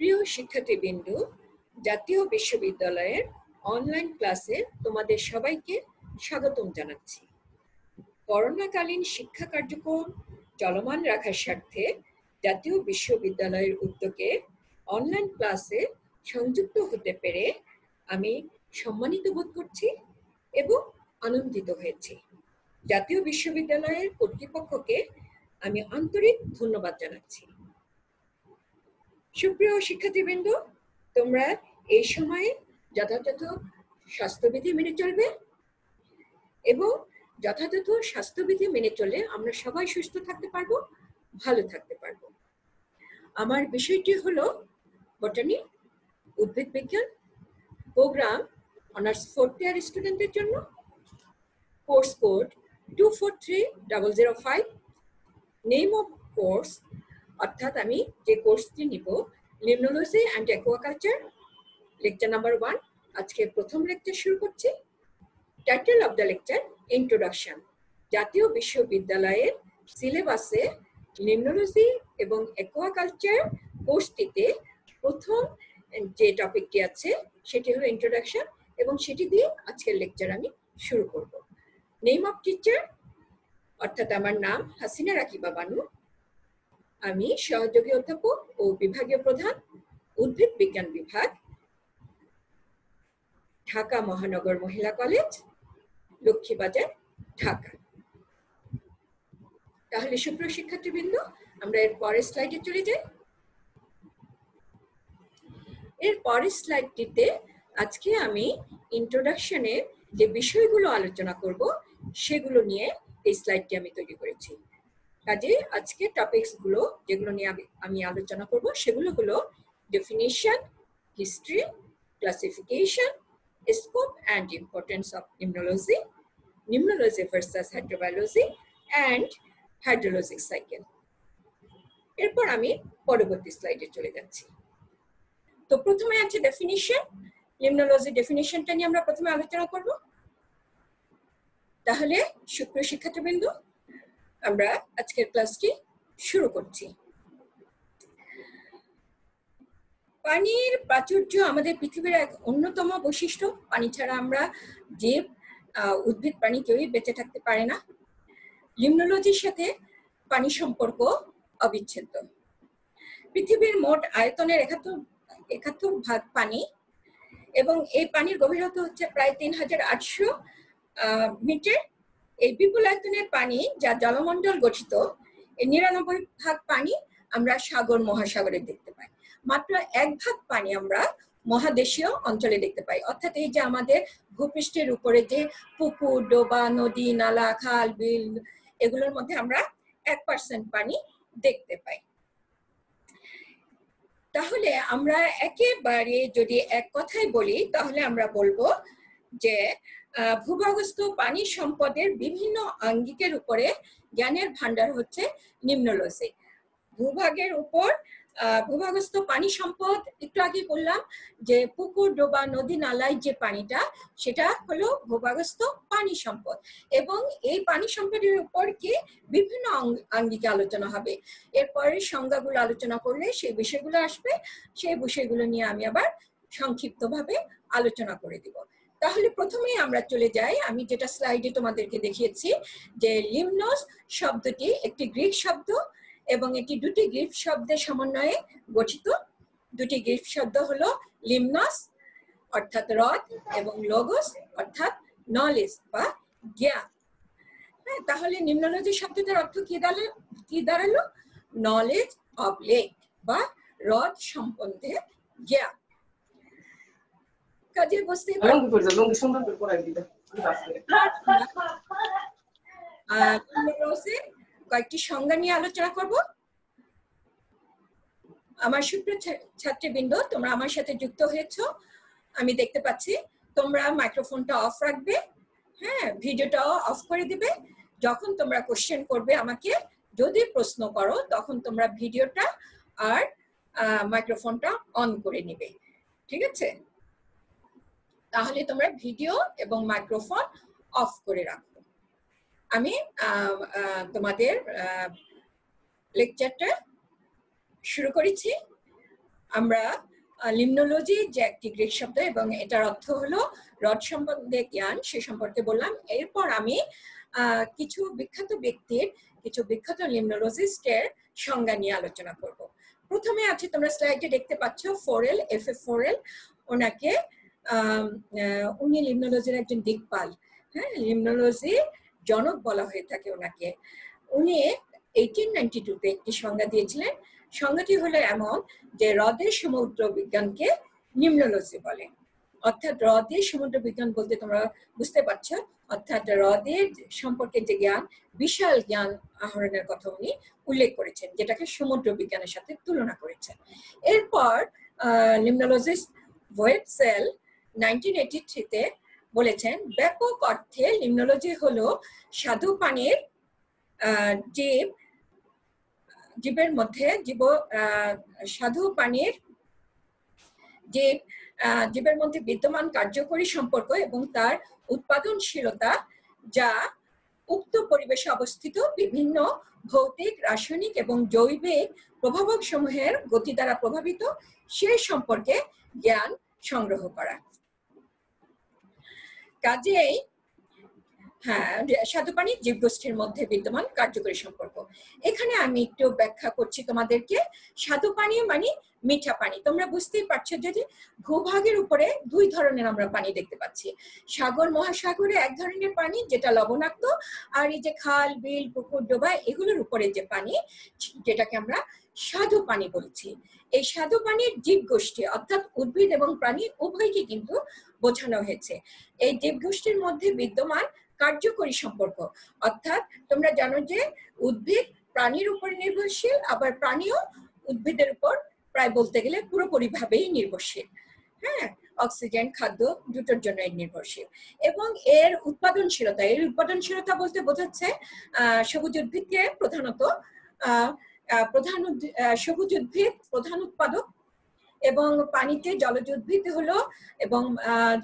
প্রিয় শিক্ষার্থীবৃন্দ, জাতীয় বিশ্ববিদ্যালয়ের অনলাইন ক্লাসে তোমাদের সবাইকে স্বাগতম জানাচ্ছি। করোনাকালীন শিক্ষা কার্যক্রম চলমান রাখার স্বার্থে জাতীয় বিশ্ববিদ্যালয়ের উদ্যোগে অনলাইন ক্লাসে সংযুক্ত হতে পেরে আমি সম্মানিত বোধ করছি এবং আনন্দিত হয়েছি। জাতীয় বিশ্ববিদ্যালয়ের কর্তৃপক্ষকে আমি আন্তরিক ধন্যবাদ জানাচ্ছি। সুপ্রিয় শিক্ষার্থীবৃন্দ, তোমরা এই সময়ে যথাযথ স্বাস্থ্যবিধি মেনে চলবে এবং যথাযথ স্বাস্থ্যবিধি মেনে চলে আমরা সবাই সুস্থ থাকতে পারবো, ভালো থাকতে পারবো। আমার বিষয়টি হলো বটানি, উদ্ভিদ বিজ্ঞান প্রোগ্রাম অনার্স 4th ইয়ার স্টুডেন্টদের জন্য। Course code 243005। Name of course অর্থাৎ আমি যে কোর্সটি নিব লিমনোলজি অ্যান্ড অ্যাকুয়াকালচার, লেকচার নাম্বার 1। আজকে প্রথম লেকচার শুরু করছি। Title of the lecture introduction. জাতীয় বিশ্ববিদ্যালয়ের সিলেবাসে লিমনোলজি এবং অ্যাকুয়াকালচার কোর্সটিতে প্রথম যে টপিকটি আছে সেটি হলো ইন্ট্রোডাকশন এবং সেটি দিয়ে আজকের লেকচার আমি শুরু করব। নেম অফ টিচার অর্থাৎ আমার নাম হাসিনা রাকিবা বানু। আমি সহযোগী অধ্যাপক ও বিভাগীয় প্রধান, উদ্ভিদ বিজ্ঞান বিভাগ, ঢাকা মহানগর মহিলা কলেজ, লক্ষ্মীবাজার, ঢাকা। তাহলে সুপ্রিয় শিক্ষার্থীবৃন্দ, আমরা এর পরের স্লাইডে চলে যাই। এর পরের স্লাইডটিতে আজকে আমি ইন্ট্রোডাকশনে যে বিষয়গুলো আলোচনা করব সেগুলো নিয়ে এই স্লাইডটি আমি তৈরি করেছি। কাজে আজকে টপিকসগুলো যেগুলো নিয়ে আমি আলোচনা করব সেগুলো হলো definition, history, classification, scope and importance of limnology, limnology versus hydrobiology and hydrologic cycle. এরপর আমি পরবর্তী স্লাইডে চলে যাচ্ছি। তো প্রথমে আছে ডেফিনিশন। নিম্নোলজি ডেফিনিশনটা নিয়ে আমরা প্রথমে আলোচনা করব। তাহলে সুপ্রিয় শিক্ষার্থীবৃন্দ, আমরা আজকের ক্লাসটি শুরু করছি। পানির প্রাচুর্য আমাদের পৃথিবীর এক অন্যতম বৈশিষ্ট্য। পানি ছাড়া আমরা জীব, উদ্ভিদ, প্রাণী কেউই বেঁচে থাকতে পারে না। লিমনোলজির সাথে পানি সম্পর্ক অবিচ্ছেদ্য। পৃথিবীর মোট আয়তনের 71 ভাগ পানি এবং এই পানির গভীরতা হচ্ছে প্রায় 3800 মিটার। এই বিপুল আয়তনের পানি যা জলমণ্ডল গঠিত, এই 99 ভাগ পানি আমরা সাগর মহাসাগরে দেখতে পাই। মাত্র 1 ভাগ পানি আমরা মহাদেশীয় অঞ্চলে দেখতে পাই। অর্থাৎ এই যে আমাদের ভূপৃষ্ঠের উপরে যে পুকুর, ডোবা, নদী, নালা, খাল, বিল, এগুলোর মধ্যে আমরা 1% পানি দেখতে পাই। তাহলে আমরা একেবারে যদি এক কথায় বলি তাহলে আমরা বলবো যে ভূগর্ভস্থ পানি সম্পদের বিভিন্ন আঙ্গিকের উপরে জ্ঞানের ভান্ডার হচ্ছে নিম্নোলজি। ভূভাগের উপর ভূগর্ভস্থ পানি সম্পদ একটু আগে বললাম যে পুকুর, ডোবা, নদী, নালায় যে পানিটা, সেটা হলো ভূগর্ভস্থ পানি সম্পদ এবং এই পানি সম্পদের উপর কি বিভিন্ন আঙ্গিকে আলোচনা হবে। এরপরে সংজ্ঞাগুলো আলোচনা করলে সেই বিষয়গুলো আসবে, সেই বিষয়গুলো নিয়ে আমি আবার সংক্ষিপ্তভাবে আলোচনা করে দিব। তাহলে প্রথমেই আমরা চলে যাই, আমি যেটা স্লাইডে তোমাদেরকে দেখিয়েছি যে লিমনোস শব্দটি একটি গ্রিক শব্দ এবং এটি দুটি গ্রিক শব্দের সমন্বয়ে গঠিত। দুটি গ্রিক শব্দ হলো লিমনস অর্থাৎ হ্রদ এবং লগোস অর্থাৎ নলেজ বা জ্ঞান। হ্যাঁ, তাহলে নিম্নোলজি শব্দটার অর্থ কি দাঁড়ালো? নলেজ অফ লেক বা হ্রদ সম্বন্ধে জ্ঞান। কাজে বুঝতে কয়েকটি সংজ্ঞা নিয়ে আলোচনা করব। আমার সুপ্রিয় ছাত্রীবৃন্দ, তোমরা আমার সাথে যুক্ত হয়েছ, আমি দেখতে পাচ্ছি। তোমরা মাইক্রোফোনটা অফ রাখবে, হ্যাঁ, ভিডিওটাও অফ করে দিবে। যখন তোমরা কোশ্চেন করবে আমাকে, যদি প্রশ্ন করো, তখন তোমরা ভিডিওটা আর মাইক্রোফোনটা অন করে নিবে, ঠিক আছে? তাহলে তোমরা ভিডিও এবং মাইক্রোফোন অফ করে রাখো। আমি তোমাদের লেকচারটা শুরু করেছি। আমরা লিমনোলজি যে একটি গ্রিক শব্দ এবং এটার অর্থ হলো রড সম্বন্ধে জ্ঞান, সে সম্পর্কে বললাম। এরপর আমি কিছু বিখ্যাত ব্যক্তির, কিছু বিখ্যাত লিমনোলজিস্টের সংজ্ঞা নিয়ে আলোচনা করব। প্রথমে আছে, তোমরা স্লাইডে দেখতে পাচ্ছ, ফোরেল, এফ এ ফোরেল। ওনাকে উনি লিমনোলজির একজন দিকপাল, হ্যাঁ, লিমনোলজি জনক বলা হয়ে থাকে ওনাকে। উনি 1892-তে একটি সংজ্ঞা দিয়েছিলেন। সংজ্ঞাটি হলো এমন যে হ্রদের সমুদ্র বিজ্ঞানকে লিমনোলজি বলে। অর্থাৎ হ্রদের সমুদ্র বিজ্ঞান বলতে তোমরা বুঝতে পারছো, অর্থাৎ হ্রদের সম্পর্কে যে জ্ঞান, বিশাল জ্ঞান আহরণের কথা উনি উল্লেখ করেছেন, যেটাকে সমুদ্র বিজ্ঞানের সাথে তুলনা করেছেন। এরপর লিমনোলজিস্ট ওয়েটসেল 1983-তে বলেছেন, ব্যাপক অর্থে লিমনোলজি হলো স্বাদু পানির জীবের মধ্যে স্বাদু পানির জীবের মধ্যে বিদ্যমান কার্যকরী সম্পর্ক এবং তার উৎপাদনশীলতা, যা উক্ত পরিবেশে অবস্থিত বিভিন্ন ভৌতিক, রাসায়নিক এবং জৈবিক প্রভাবক সমূহের গতি দ্বারা প্রভাবিত, সে সম্পর্কে জ্ঞান সংগ্রহ করা। কাজেই হ্যাঁ, স্বাদু পানি জীবগোষ্ঠীর মধ্যে বিদ্যমান কার্যকরী সম্পর্ক। এখানে আমি একটু ব্যাখ্যা করছি তোমাদেরকে। স্বাদু পানি মানে মিঠা পানি। তোমরা বুঝতেই পারছো যে ভূভাগের উপরে দুই ধরনের আমরা পানি দেখতে পাচ্ছি। সাগর মহাসাগরে এক ধরনের পানি যেটা লবণাক্ত, আর এই যে খাল, বিল, পুকুর, ডোবা, এগুলোর উপরে যে পানি, যেটাকে আমরা স্বাদু পানি বলছি। এই স্বাদু পানির জীবগোষ্ঠী অর্থাৎ উদ্ভিদ এবং প্রাণী উভয়কে কিন্তু বোঝানো হয়েছে। এই জীবগোষ্ঠীর মধ্যে বিদ্যমান কার্যকরী সম্পর্ক, অর্থাৎ তোমরা জানো যে উদ্ভিদ প্রাণীর উপর নির্ভরশীল, আবার প্রাণীও উদ্ভিদের উপর প্রায় বলতে গেলে পুরোপুরি ভাবেই নির্ভরশীল। হ্যাঁ, অক্সিজেন, খাদ্য দুটোর জন্য নির্ভরশীল। এবং এর উৎপাদনশীলতা বলতে বোঝাচ্ছে সবুজ উদ্ভিদকে প্রধানত সবুজ উদ্ভিদ প্রধান উৎপাদক, এবং পানিতে জলজ উদ্ভিদ হলো, এবং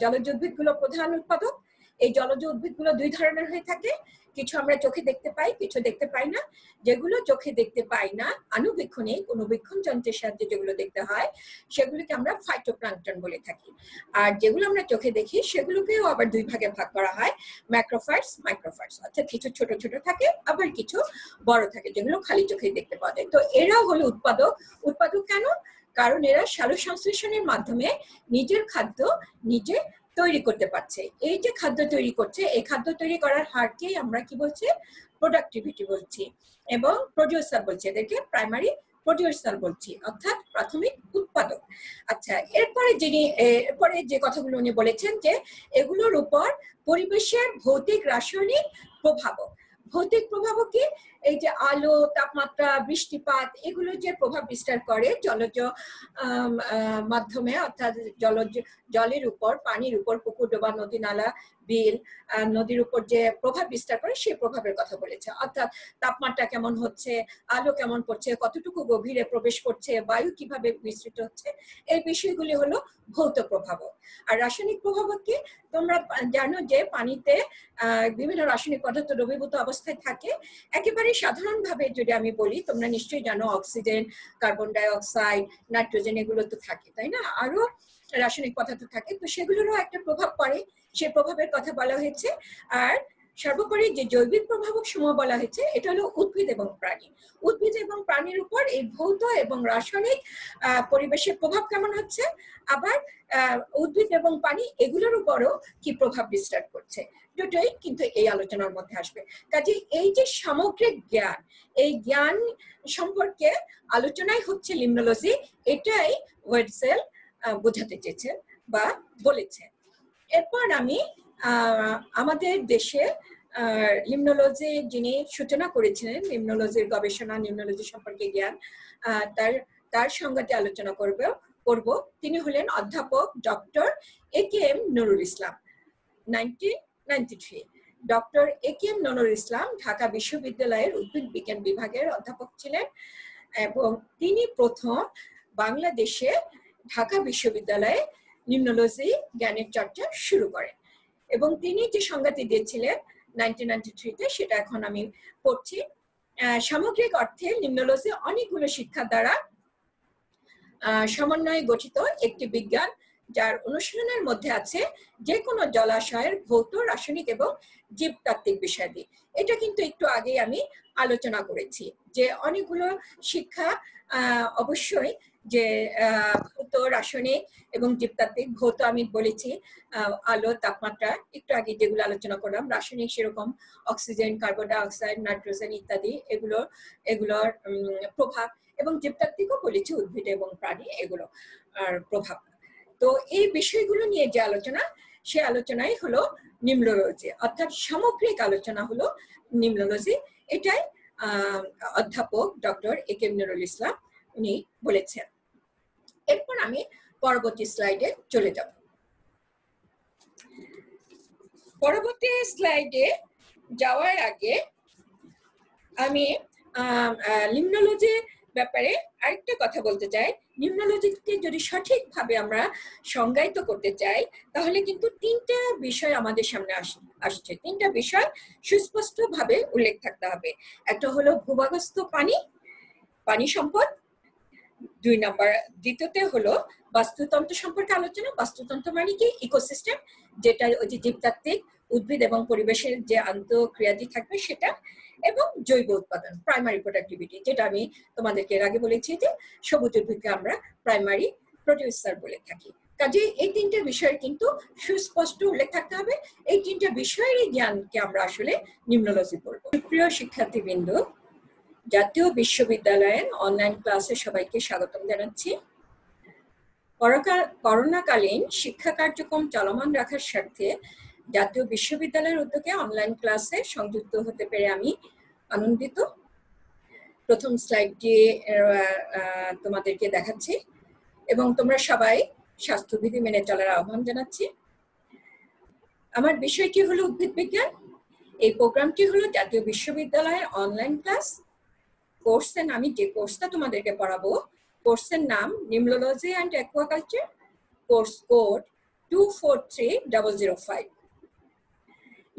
জলজ উদ্ভিদগুলো প্রধান উৎপাদক। এই জলজ উদ্ভিদগুলো দুই ধরনের হয়ে থাকে, কিছু আমরা চোখে দেখতে পাই, কিছু দেখতে পাই না। যেগুলো চোখে দেখতে পাই না, আণুবীক্ষণে কোনো বীক্ষণ যন্ত্রের সাহায্যে যেগুলো দেখতে হয়, সেগুলোকে আমরা ফাইটোপ্লাঙ্কটন বলে থাকি। আর যেগুলো আমরা চোখে দেখি সেগুলোকেও আবার দুই ভাগে ভাগ করা হয়, ম্যাক্রোফাইটস, মাইক্রোফাইটস। অর্থাৎ কিছু ছোট ছোট থাকে, আবার কিছু বড় থাকে, যেগুলো খালি চোখে দেখতে পাওয়া যায়। তো এরাও হলো উৎপাদক। উৎপাদক কেন? কারণ এরা সালোক সংশ্লেষণের মাধ্যমে নিজের খাদ্য নিজে তৈরি করতে পারছে। এই যে খাদ্য তৈরি করছে, এই খাদ্য তৈরি করার হারকেই আমরা কি বলছি? প্রোডাক্টিভিটি বলছি, এবং প্রডিউসার বলছি, এদেরকে প্রাইমারি প্রডিউসার বলছি, অর্থাৎ প্রাথমিক উৎপাদক। আচ্ছা, এরপরে যে কথাগুলো উনি বলেছেন যে এগুলোর উপর পরিবেশের ভৌতিক, রাসায়নিক প্রভাবও। ভৌতিক প্রভাবও কি? এই যে আলো, তাপমাত্রা, বৃষ্টিপাত, এগুলো যে প্রভাব বিস্তার করে জলজ মাধ্যমে, অর্থাৎ জলের উপর, পানির উপর, পুকুর, ডোবা, নদী, নালা, বিল, নদীর উপর যে প্রভাব বিস্তার করে, সেই প্রভাবের কথা বলেছে। অর্থাৎ তাপমাত্রা কেমন হচ্ছে, আলো কেমন পড়ছে, কতটুকু গভীরে প্রবেশ করছে, বায়ু কিভাবে বিস্তৃত হচ্ছে, এই বিষয়গুলি হলো ভৌত প্রভাব। আর রাসায়নিক প্রভাব কি? তোমরা জানো যে পানিতে বিভিন্ন রাসায়নিক পদার্থ দ্রবীভূত অবস্থায় থাকে। একেবারে সাধারণভাবে যদি আমি বলি, তোমরা নিশ্চয়ই জানো oxygen, carbon die oxide, nitrogen, এগুলো তো থাকে, তাই না? আরো রাসায়নিক পদার্থ থাকে, তো সেগুলোরও একটা প্রভাব পড়ে, সে প্রভাবের কথা বলা হয়েছে। আর সর্বোপরি যে জৈবিক প্রভাবক সমূহ বলা হয়েছে, এটা হলো উদ্ভিদ এবং প্রাণী। উদ্ভিদ এবং প্রাণীর উপর এই ভৌত এবং রাসায়নিক পরিবেশের প্রভাব কেমন হচ্ছে, আবার উদ্ভিদ এবং পানি এগুলোর উপরও কি প্রভাব বিস্তার করছে, দুটোই কিন্তু এই আলোচনার মধ্যে আসবে। কাজে এই যে সামগ্রিক জ্ঞান, এই জ্ঞান সম্পর্কে আলোচনাই হচ্ছে লিমনোলজি, এটাই ওয়েটসেল বোঝাতে চেয়েছেন বা বলেছেন। এরপর আমি আমাদের দেশে লিমনোলজি যিনি সূচনা করেছিলেন, লিমনোলজির গবেষণা, লিমনোলজি সম্পর্কে জ্ঞান, তার সংজ্ঞাটি আলোচনা করব। তিনি হলেন অধ্যাপক doctor A K M. Nurul Islam. 1993 doctor A K M. Nurul Islam Dhaka বিশ্ববিদ্যালয়ের উদ্ভিদ বিজ্ঞান বিভাগের অধ্যাপক ছিলেন, এবং তিনি প্রথম বাংলাদেশে ঢাকা বিশ্ববিদ্যালয়ে লিমনোলজি জ্ঞানের চর্চা শুরু করেন। এবং তিনি যে সংজ্ঞাটি দিয়েছিলেন 1993-তে, সেটা এখন আমি পড়ছি। সামগ্রিক অর্থে লিমনোলজি অনেকগুলো শিক্ষা দ্বারা সমন্বয়ে গঠিত একটি বিজ্ঞান, যার অনুশীলনের মধ্যে আছে যে কোনো জলাশয়ের ভৌত, রাসায়নিক এবং জীবতাত্ত্বিক বিষয়াদি। এটা কিন্তু একটু আগেই আমি আলোচনা করেছি যে অনেকগুলো শিক্ষা অবশ্যই যে ভৌত, রাসায়নিক এবং জীবতাত্ত্বিক। ভৌত আমি বলেছি আলো, তাপমাত্রা, একটু আগে যেগুলো আলোচনা করলাম। রাসায়নিক সেরকম oxygen, carbon die oxide, nitrogen ইত্যাদি, এগুলোর প্রভাব। এবং জীবতাত্ত্বিকও বলেছি উদ্ভিদ এবং প্রাণী, এগুলো আর প্রভাব। তো এই বিষয়গুলো নিয়ে যে আলোচনা, সে আলোচনাই হলো নিম্নোলজি, অর্থাৎ সামগ্রিক আলোচনা হলো নিম্নোলজি। এটাই অধ্যাপক ডক্টর এ.কে নুরুল ইসলাম উনি বলেছেন। এরপর আমি পরবর্তী স্লাইডে চলে যাব। পরবর্তী স্লাইডে যাওয়ার আগে আমি নিম্নোলজির ব্যাপারে আরেকটা কথা বলতে চাই। নিম্নোলজিকে যদি সঠিকভাবে আমরা সংজ্ঞায়িত করতে চাই, তাহলে কিন্তু তিনটা বিষয় আমাদের সামনে আসছে। তিনটা বিষয় সুস্পষ্টভাবে উল্লেখ থাকতে হবে। একটা হলো ভূগর্ভস্থ পানি সম্পদ, দ্বিতীয়তে হলো বাস্তুতন্ত্র সম্পর্কে আলোচনা। বাস্তুতন্ত্র মানে কি? ইকোসিস্টেম, যেটা ওই যে জীবতাত্ত্বিক, উদ্ভিদ এবং পরিবেশের যে আন্তঃক্রিয়াদি থাকবে সেটা। এবং জৈব উৎপাদন, প্রাইমারি প্রোডাক্টিভিটি, যেটা আমি তোমাদেরকে এর আগে বলেছি যে সবুজ উদ্ভিদকে আমরা প্রাইমারি প্রডিউসার বলে থাকি। কাজে এই তিনটে বিষয়ের কিন্তু সুস্পষ্ট উল্লেখ থাকতে হবে। এই তিনটে বিষয়েরই জ্ঞানকে আমরা আসলে নিম্নোলজি বলবো। প্রিয় শিক্ষার্থীবৃন্দ, জাতীয় বিশ্ববিদ্যালয়ের অনলাইন ক্লাসে সবাইকে স্বাগতম জানাচ্ছি। করোনাকালীন শিক্ষা কার্যক্রম চলমান রাখার স্বার্থে জাতীয় বিশ্ববিদ্যালয়ের উদ্যোগে অনলাইন ক্লাসে সংযুক্ত হতে পেরে আমি আনন্দিত। প্রথম স্লাইডটি তোমাদেরকে দেখাচ্ছি এবং তোমরা সবাই স্বাস্থ্যবিধি মেনে চলার আহ্বান জানাচ্ছি। আমার বিষয়টি হলো উদ্ভিদ বিজ্ঞান। এই প্রোগ্রামটি হলো জাতীয় বিশ্ববিদ্যালয়ের অনলাইন ক্লাস। কোর্সের আমি যে কোর্সটা তোমাদেরকে পড়াবো, কোর্সের নাম নিম্নোলজি অ্যান্ড অ্যাকুয়াকালচার, কোর্স কোড 243005।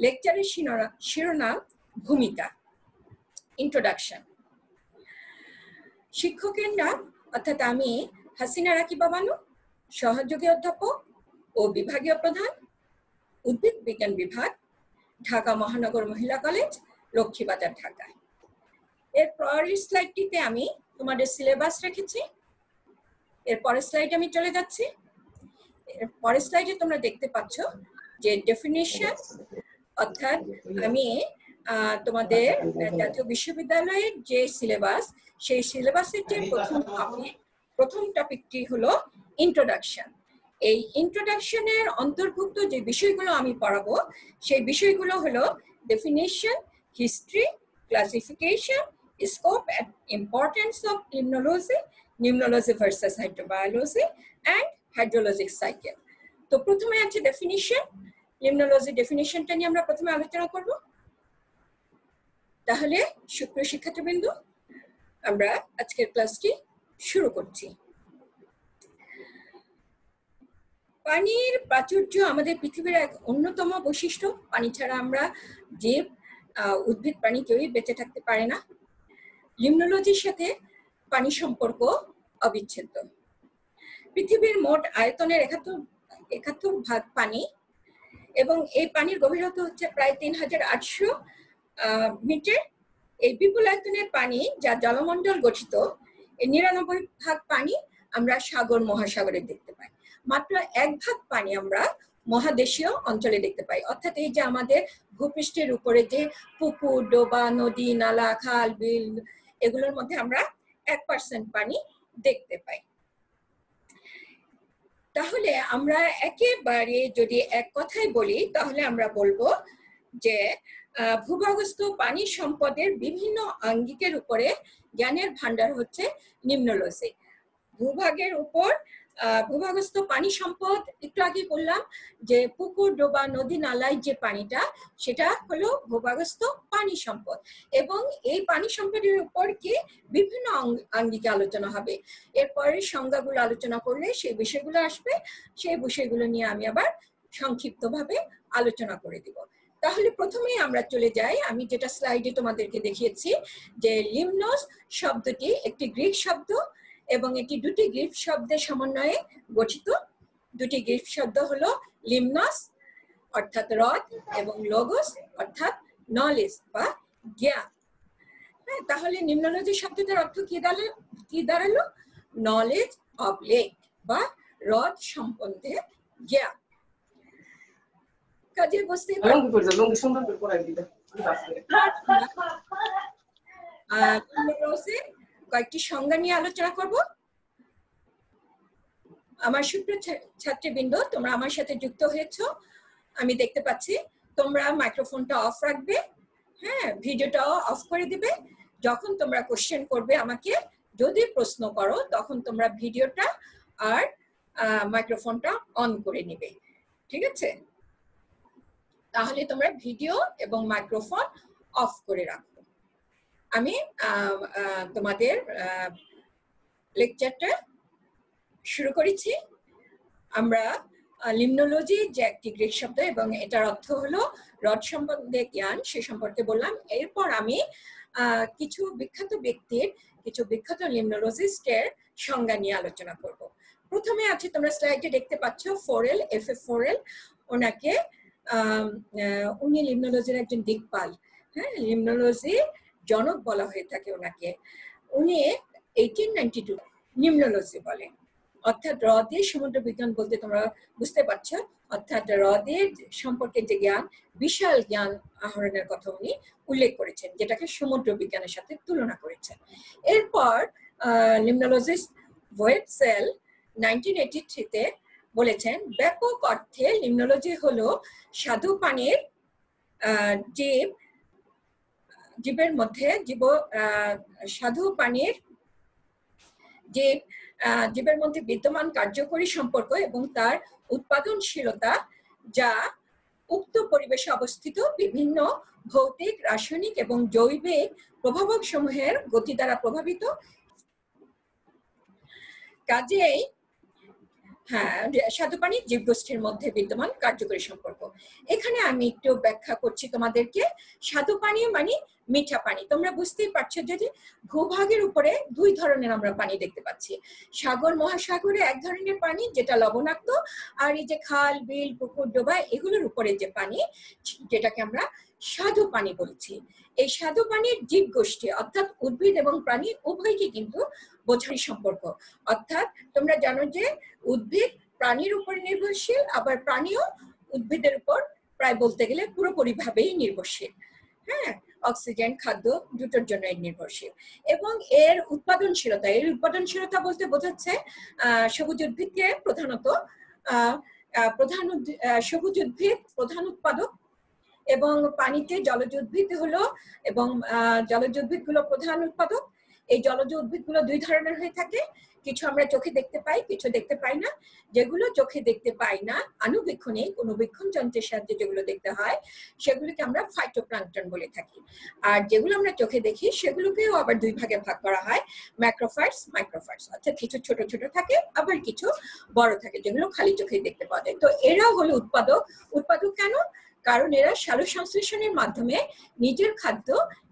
লেকচারের শিরোনাম ভূমিকা, ইন্ট্রোডাকশন। শিক্ষকের নাম অর্থাৎ আমি হাসিনা রাকিবা বানু, সহযোগী অধ্যাপক ও বিভাগীয় প্রধান, উদ্ভিদ বিজ্ঞান বিভাগ, ঢাকা মহানগর মহিলা কলেজ, লক্ষ্মীবাজার, ঢাকা। এর পরের স্লাইডটিতে আমি তোমাদের সিলেবাস রেখেছি। এর পরের স্লাইডে আমি চলে যাচ্ছি। এর পরের স্লাইডে তোমরা দেখতে পাচ্ছ যে ডেফিনিশন, অর্থাৎ আমি তোমাদের জাতীয় বিশ্ববিদ্যালয়ের যে সিলেবাস, সেই সিলেবাসের যে প্রথম টপিকটি হলো ইন্ট্রোডাকশন। এই ইন্ট্রোডাকশনের অন্তর্ভুক্ত যে বিষয়গুলো আমি পড়াবো, সেই বিষয়গুলো হলো definition, history, classification, scope and importance of limnology versus hydrobiology and hydrologic cycle. তো প্রথমে আছে ডেফিনিশন। limnology ডেফিনিশনটা নিয়ে আমরা প্রথমে আলোচনা করব। তাহলে সুপ্রিয় শিক্ষার্থীবৃন্দ, আমরা আজকের ক্লাসটি শুরু করছি। পানির প্রাচুর্য আমাদের পৃথিবীর এক অন্যতম বৈশিষ্ট্য। পানি ছাড়া আমরা জীব, উদ্ভিদ, প্রাণী কেউই বেঁচে থাকতে পারে না। লিম্নোলজির সাথে পানি সম্পর্ক অবিচ্ছেদ্য। পৃথিবীর মোট আয়তনের 71% পানি এবং এই পানির গভীরতা হচ্ছে প্রায় 3800 মিটার। এই বিপুল আয়তনের পানি যা জলমণ্ডল গঠিত, এই 99% পানি আমরা সাগর, মহাসাগরে দেখতে পাই। মাত্র 1% পানি আমরা মহাদেশীয় অঞ্চলে দেখতে পাই। অর্থাৎ এই যে আমাদের ভূপৃষ্ঠের উপরে যে পুকুর, ডোবা, নদী, নালা, খাল, বিল, এগুলোর মধ্যে আমরা 1% পানি দেখতে পাই। তাহলে আমরা একেবারে যদি এক কথাই বলি, তাহলে আমরা বলবো যে ভূগর্ভস্থ পানি সম্পদের বিভিন্ন আঙ্গিকের উপরে জ্ঞানের ভান্ডার হচ্ছে নিম্নোলজি। ভূগর্ভস্থ পানি সম্পদ, একটু আগে বললাম যে পুকুর, ডোবা, নদী, নালায় যে পানিটা, সেটা হলো ভূগর্ভস্থ পানি সম্পদ। এবং এই পানি সম্পদের উপর কি বিভিন্ন আঙ্গিকে আলোচনা হবে। এরপরে সংজ্ঞাগুলো আলোচনা করলে সেই বিষয়গুলো আসবে। সেই বিষয়গুলো নিয়ে আমি আবার সংক্ষিপ্তভাবে আলোচনা করে দিব। তাহলে প্রথমেই আমরা চলে যাই, আমি যেটা স্লাইডে তোমাদেরকে দেখিয়েছি, যে লিমনোস শব্দটি একটি গ্রিক শব্দ এবং এটি দুটি গ্রিক শব্দের সমন্বয়ে গঠিত। দুটি গ্রিক শব্দ হলো লিমনস অর্থাৎ হ্রদ এবং লোগোস অর্থাৎ নলেজ বা জ্ঞান। হ্যাঁ, তাহলে নিম্নোলোজি শব্দটার অর্থ কি দাঁড়ালো? নলেজ অফ লেক বা হ্রদ সম্বন্ধে জ্ঞান। কাজে বুঝতে কয়েকটি সংজ্ঞা নিয়ে আলোচনা করব। আমার সুপ্রিয় ছাত্রীবৃন্দ, তোমরা আমার সাথে যুক্ত হয়েছো, আমি দেখতে পাচ্ছি। তোমরা মাইক্রোফোনটা অফ রাখবে, হ্যাঁ, ভিডিওটাও অফ করে দিবে। যখন তোমরা কোশ্চেন করবে আমাকে, যদি প্রশ্ন করো, তখন তোমরা ভিডিওটা আর মাইক্রোফোনটা অন করে নিবে, ঠিক আছে? তাহলে তোমরা ভিডিও এবং মাইক্রোফোন অফ করে রাখো। আমি তোমাদের লেকচারটা শুরু করেছি। আমরা লিমনোলজি যে একটি গ্রিক শব্দ এবং এটার অর্থ হলো হ্রদ সম্বন্ধে জ্ঞান, সে সম্পর্কে বললাম। এরপর আমি কিছু বিখ্যাত ব্যক্তির, কিছু বিখ্যাত লিমনোলজিস্টের সংজ্ঞা নিয়ে আলোচনা করব। প্রথমে আছে, তোমরা স্লাইডে দেখতে পাচ্ছ, ফোরেল, F.F. ফোরেল। ওনাকে উনি লিমনোলজির একজন দিকপাল, হ্যাঁ, লিমনোলজির জনক বলা হয়ে থাকে ওনাকে। উনি 1892 নিম্নোলজি বলে, অর্থাৎ হ্রদের সমুদ্র বিজ্ঞান বলতে তোমরা বুঝতে পারছো, অর্থাৎ হ্রদের সম্পর্কে যে জ্ঞান, বিশাল জ্ঞান আহরণের কথা উনি উল্লেখ করেছেন, যেটাকে সমুদ্র বিজ্ঞানের সাথে তুলনা করেছেন। এরপর লিমনোলজিস্ট ওয়েটসেল 1983-তে বলেছেন, ব্যাপক অর্থে লিমনোলজি হলো স্বাদু পানির জীবের মধ্যে স্বাদু পানির জীবের মধ্যে বিদ্যমান কার্যকরী সম্পর্ক এবং তার উৎপাদনশীলতা, যা উক্ত পরিবেশে অবস্থিত বিভিন্ন ভৌতিক, রাসায়নিক এবং জৈবিক প্রভাবক সমূহের গতি দ্বারা প্রভাবিত। কাজেই হ্যাঁ, স্বাদু পানি জীবগোষ্ঠীর মধ্যে বিদ্যমান কার্যকরী সম্পর্ক। এখানে আমি একটু ব্যাখ্যা করছি তোমাদেরকে। স্বাদু পানি মানে মিঠা পানি। তোমরা বুঝতেই পারছো যে ভূভাগের উপরে দুই ধরনের আমরা পানি দেখতে পাচ্ছি। সাগর মহাসাগরে এক ধরনের পানি, যেটা লবণাক্ত, আর এই যে খাল, বিল, পুকুর, ডোবা, এগুলোর উপরে যে পানি, যেটাকে আমরা স্বাদু পানি বলছি। এই স্বাদু পানির জীবগোষ্ঠী অর্থাৎ উদ্ভিদ এবং প্রাণী উভয়কে কিন্তু বোঝার সম্পর্ক। অর্থাৎ তোমরা জানো যে উদ্ভিদ প্রাণীর উপর নির্ভরশীল, আবার প্রাণীও উদ্ভিদের উপর প্রায় বলতে গেলে পুরোপুরি ভাবেই নির্ভরশীল। হ্যাঁ, অক্সিজেন, খাদ্য দুটোর জন্য নির্ভরশীল। এবং এর উৎপাদনশীলতা বলতে বোঝাচ্ছে সবুজ উদ্ভিদকে প্রধানত সবুজ উদ্ভিদ প্রধান উৎপাদক, এবং পানিতে জলজ উদ্ভিদ হলো, এবং জলজ উদ্ভিদগুলো প্রধান উৎপাদক। এই জলজ উদ্ভিদগুলো দুই ধরনের হয়ে থাকে, কিছু আমরা চোখে দেখতে পাই, কিছু দেখতে পাই না। যেগুলো চোখে দেখতে পাই না, আণুবীক্ষণে কোনো বীক্ষণ যন্ত্রের সাহায্যে যেগুলো দেখতে হয়, সেগুলোকে আমরা ফাইটোপ্লাঙ্কটন বলে থাকি। আর যেগুলো আমরা চোখে দেখি, সেগুলোকেও আবার দুই ভাগে ভাগ করা হয়, ম্যাক্রোফাইটস, মাইক্রোফাইটস। অর্থাৎ কিছু ছোট ছোট থাকে, আবার কিছু বড় থাকে, যেগুলো খালি চোখে দেখতে পাওয়া যায়। তো এরাও হলো উৎপাদক। উৎপাদক কেন? কারণ এরা সালোক সংশ্লেষণের মাধ্যমে নিজের খাদ্য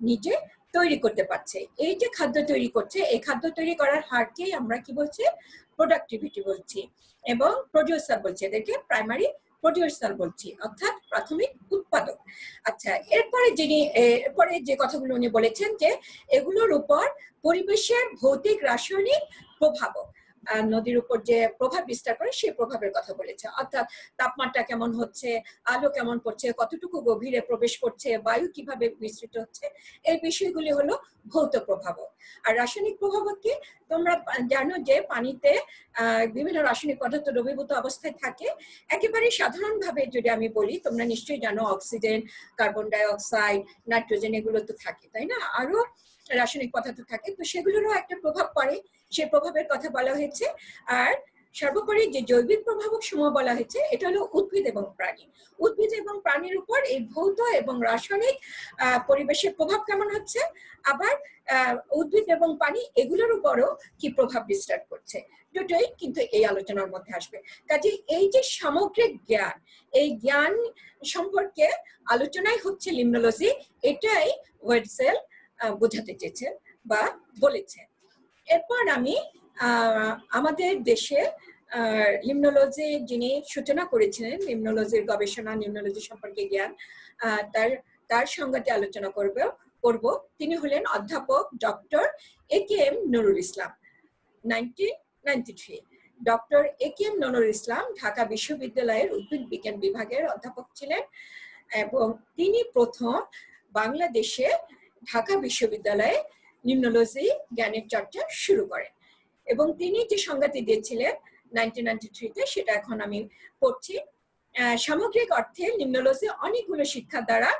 নিজে তৈরি করতে পারছে। এই যে খাদ্য তৈরি করছে, এই খাদ্য তৈরি করার হারকেই আমরা কি বলছি? প্রোডাক্টিভিটি বলছি, এবং প্রডিউসার বলছি, এদেরকে প্রাইমারি প্রডিউসার বলছি, অর্থাৎ প্রাথমিক উৎপাদক। আচ্ছা, এরপরে যে কথাগুলো উনি বলেছেন, যে এগুলোর উপর পরিবেশের ভৌতিক, রাসায়নিক প্রভাবক, নদীর উপর যে প্রভাব বিস্তার করে, সেই প্রভাবের কথা বলেছে। অর্থাৎ তাপমাত্রা কেমন হচ্ছে, আলো কেমন পড়ছে, কতটুকু গভীরে প্রবেশ করছে, বায়ু কিভাবে বিস্তৃত হচ্ছে, এই বিষয়গুলি হলো ভৌত প্রভাবক। আর রাসায়নিক প্রভাবক কি? তোমরা জানো যে পানিতে বিভিন্ন রাসায়নিক পদার্থ দ্রবীভূত অবস্থায় থাকে। একেবারে সাধারণভাবে যদি আমি বলি, তোমরা নিশ্চয়ই জানো oxygen, carbon die oxide, nitrogen, এগুলো তো থাকে, তাই না? আরো রাসায়নিক পদার্থ থাকে, তো সেগুলোরও একটা প্রভাব পড়ে, সে প্রভাবের কথা বলা হয়েছে। আর সর্বোপরি যে জৈবিক প্রভাবক সমূহ বলা হয়েছে, এটা হলো উদ্ভিদ এবং প্রাণী। উদ্ভিদ এবং প্রাণীর উপর এই ভৌত এবং রাসায়নিক পরিবেশের প্রভাব কেমন হচ্ছে, আবার উদ্ভিদ এবং পানি এগুলোর উপরও কি প্রভাব বিস্তার করছে, দুটোই কিন্তু এই আলোচনার মধ্যে আসবে। কাজে এই যে সামগ্রিক জ্ঞান, এই জ্ঞান সম্পর্কে আলোচনাই হচ্ছে লিমনোলজি, এটাই ওয়েটসেল বোঝাতে চেয়েছেন বা বলেছেন। এরপর আমি আমাদের দেশে লিমনোলজি যিনি সূচনা করেছিলেন, লিমনোলজির গবেষণা, লিমনোলজি সম্পর্কে জ্ঞান, তার সংগতি আলোচনা করব। তিনি হলেন অধ্যাপক doctor AKM Nurul Islam. 1993 doctor AKM Nurul Islam Dhaka বিশ্ববিদ্যালয়ের উদ্ভিদ বিজ্ঞান বিভাগের অধ্যাপক ছিলেন এবং তিনি প্রথম বাংলাদেশে ঢাকা বিশ্ববিদ্যালয়ে লিমনোলজি জ্ঞানের চর্চা শুরু করেন এবং তিনি যে সংজ্ঞাটি দিয়েছিলেন 1993-তে, সেটা এখন আমি পড়ছি। সামগ্রিক অর্থে লিমনোলজি অনেকগুলো শিক্ষা দ্বারা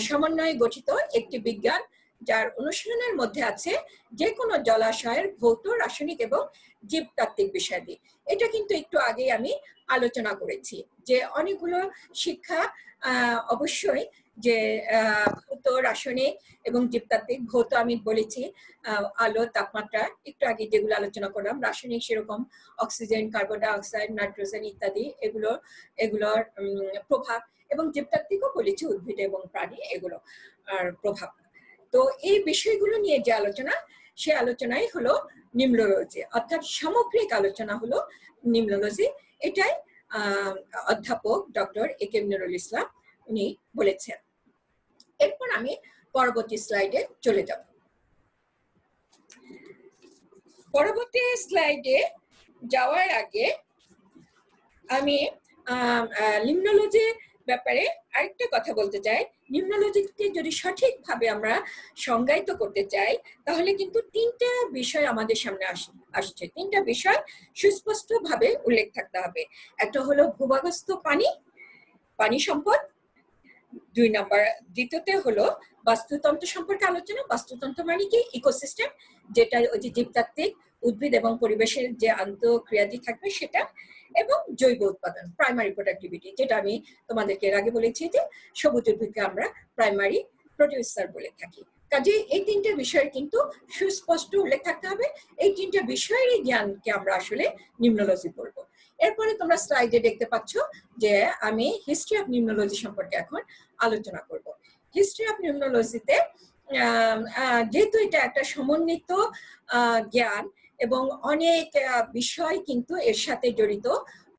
সমন্বয়ে গঠিত একটি বিজ্ঞান, যার অনুশীলনের মধ্যে আছে যে কোনো জলাশয়ের ভৌত, রাসায়নিক এবং জীবতাত্ত্বিক বিষয়াদি। এটা কিন্তু একটু আগে আমি আলোচনা করেছি যে অনেকগুলো শিক্ষা অবশ্যই যে ভৌত, রাসায়নিক এবং জীবতাত্ত্বিক। ভৌত আমি বলেছি আলো, তাপমাত্রা, একটু আগে যেগুলো আলোচনা করলাম। রাসায়নিক সেরকম oxygen, carbon die oxide, nitrogen ইত্যাদি, এগুলোর প্রভাব। এবং জীবতাত্ত্বিকও বলেছি উদ্ভিদ এবং প্রাণী, এগুলো আর প্রভাব। তো এই বিষয়গুলো নিয়ে যে আলোচনা, সে আলোচনাই হলো নিম্নোলজি, অর্থাৎ সামগ্রিক আলোচনা হলো নিম্নোলজি। এটাই অধ্যাপক ডক্টর একেএম নুরুল ইসলাম উনি বলেছেন। এরপর আমি পরবর্তী স্লাইডে চলে যাব। পরবর্তী স্লাইডে যাওয়ার আগে আমি লিমনোলজির ব্যাপারে আরেকটা কথা বলতে চাই। লিমনোলজিকে যদি সঠিকভাবে আমরা সংজ্ঞায়িত করতে চাই, তাহলে কিন্তু তিনটা বিষয় আমাদের সামনে আসছে। তিনটা বিষয় সুস্পষ্টভাবে উল্লেখ থাকতে হবে। একটা হলো ভূগর্ভস্থ পানি সম্পদ, দ্বিতীয়তে হলো বাস্তুতন্ত্র সম্পর্কে আলোচনা। বাস্তুতন্ত্র মানে কি? ইকোসিস্টেম, যেটা ওই যে জীবতাত্ত্বিক, উদ্ভিদ এবং পরিবেশের যে আন্তঃক্রিয়াদি থাকবে সেটা। এবং জৈব উৎপাদন, প্রাইমারি প্রোডাক্টিভিটি, যেটা আমি তোমাদেরকে এর আগে বলেছি যে সবুজ উদ্ভিদকে আমরা প্রাইমারি প্রডিউসার বলে থাকি। কাজে এই তিনটে বিষয়ের কিন্তু সুস্পষ্ট উল্লেখ থাকতে হবে। এই তিনটে বিষয়েরই জ্ঞানকে আমরা আসলে নিম্নোলজি বলবো। এরপরে তোমরা স্লাইডে দেখতে পাচ্ছ যে আমি হিস্ট্রি অফ নিম্নোলজি সম্পর্কে এখন আলোচনা করব। হিস্ট্রি অফ নিম্নোলজিতে যেহেতু এটা একটা সমন্বিত জ্ঞান এবং অনেক বিষয় কিন্তু এর সাথে জড়িত,